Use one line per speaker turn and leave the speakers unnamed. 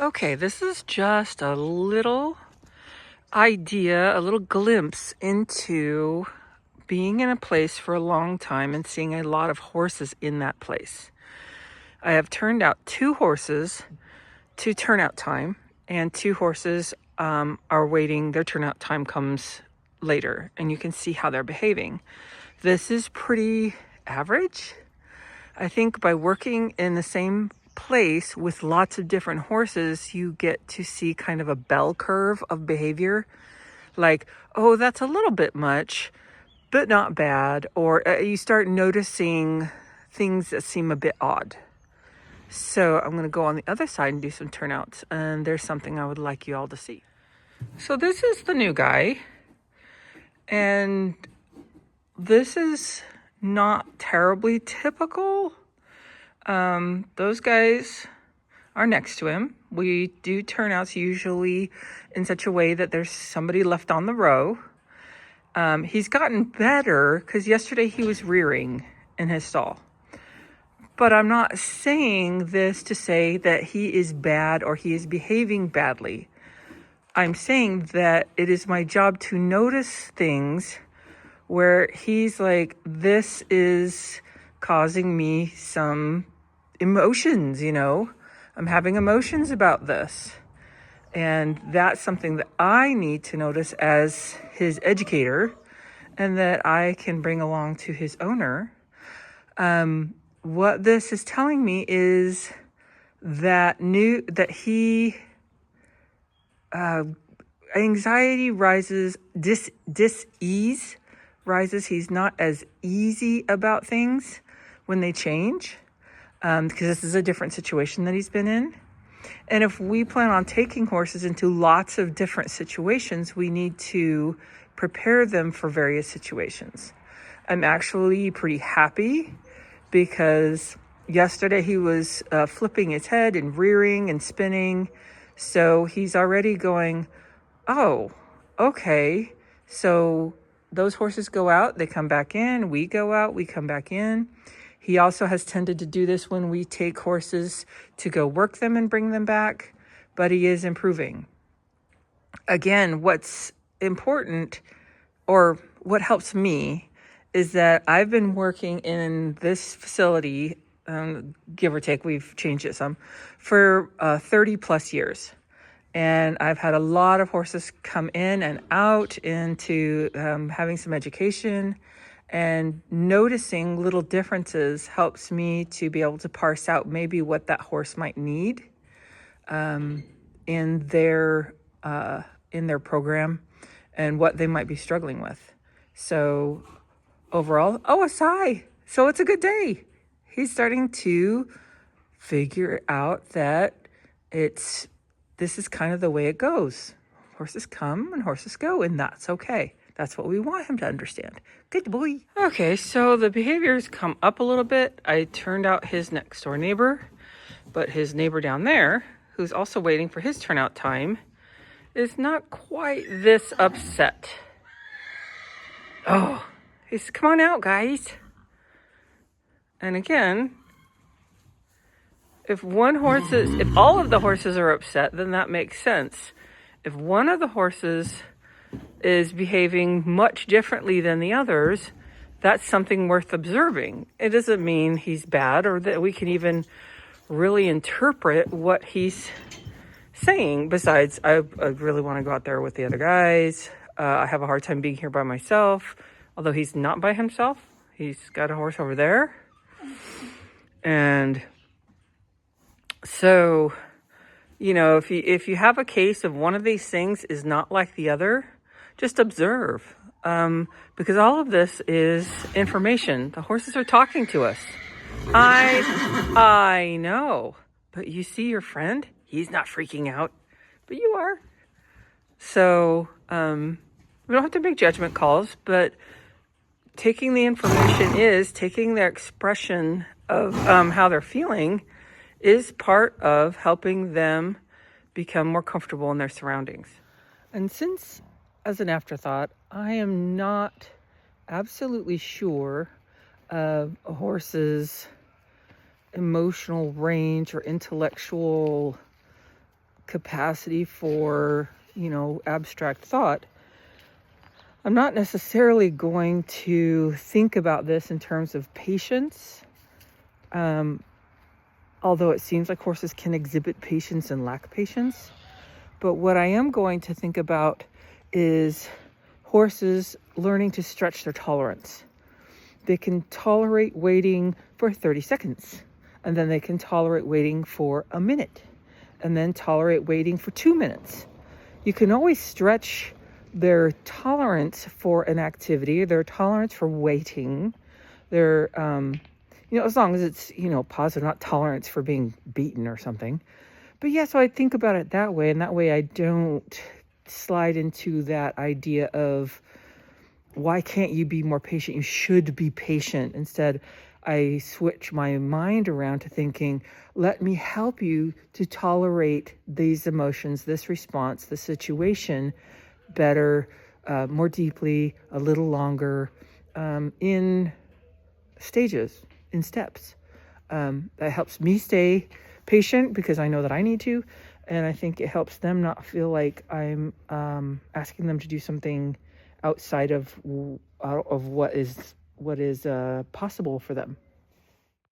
Okay, this is just a little idea, a little glimpse into being in a place for a long time and seeing a lot of horses in that place. I have turned out 2 horses to turnout time, and 2 horses are waiting. Their turnout time comes later, and you can see how they're behaving. This is pretty average. I think by working in the same place with lots of different horses, you get to see kind of a bell curve of behavior. Like, oh, that's a little bit much, but not bad. Or you start noticing things that seem a bit odd. So I'm going to go on the other side and do some turnouts. And there's something I would like you all to see. So this is the new guy. And this is not terribly typical. Those guys are next to him. We do turnouts usually in such a way that there's somebody left on the row. He's gotten better because yesterday he was rearing in his stall. But I'm not saying this to say that he is bad or he is behaving badly. I'm saying that it is my job to notice things where he's like, this is causing me some emotions, I'm having emotions about this. And that's something that I need to notice as his educator and that I can bring along to his owner. What this is telling me is that he anxiety rises, dis-ease rises. He's not as easy about things when they change, because this is a different situation that he's been in. And if we plan on taking horses into lots of different situations, we need to prepare them for various situations. I'm actually pretty happy because yesterday he was flipping his head and rearing and spinning. So he's already going, oh, okay. So those horses go out, they come back in, we go out, we come back in. He also has tended to do this when we take horses to go work them and bring them back, but he is improving. Again, what's important, or what helps me, is that I've been working in this facility, give or take, we've changed it some, for 30 plus years. And I've had a lot of horses come in and out into having some education, and noticing little differences helps me to be able to parse out maybe what that horse might need in their program and what they might be struggling with. So overall, a sigh. So it's a good day. He's starting to figure out that this is kind of the way it goes. Horses come and horses go, and that's okay. That's what we want him to understand. Good boy. Okay, so the behaviors come up a little bit. I turned out his next door neighbor, but his neighbor down there, who's also waiting for his turnout time, is not quite this upset. Oh, he said, come on out, guys. And again, if all of the horses are upset, then that makes sense. If one of the horses is behaving much differently than the others, that's something worth observing. It doesn't mean he's bad or that we can even really interpret what he's saying. Besides, I really want to go out there with the other guys. I have a hard time being here by myself, although he's not by himself. He's got a horse over there. And so, if you have a case of one of these things is not like the other, just observe, because all of this is information. The horses are talking to us. I know, but you see your friend? He's not freaking out, but you are. So we don't have to make judgment calls, but taking the information taking their expression of how they're feeling is part of helping them become more comfortable in their surroundings. And since, as an afterthought, I am not absolutely sure of a horse's emotional range or intellectual capacity for, abstract thought, I'm not necessarily going to think about this in terms of patience, although it seems like horses can exhibit patience and lack patience. But what I am going to think about is horses learning to stretch their tolerance. They can tolerate waiting for 30 seconds, and then they can tolerate waiting for a minute, and then tolerate waiting for 2 minutes. You can always stretch their tolerance for an activity, their tolerance for waiting, their, as long as it's, positive, not tolerance for being beaten or something. But yeah, so I think about it that way, and that way I don't slide into that idea of, why can't you be more patient? You should be patient. Instead, I switch my mind around to thinking, let me help you to tolerate these emotions, this response, this situation better, more deeply, a little longer, in stages, in steps. That helps me stay patient because I know that I need to. And I think it helps them not feel like I'm asking them to do something outside of what is possible for them.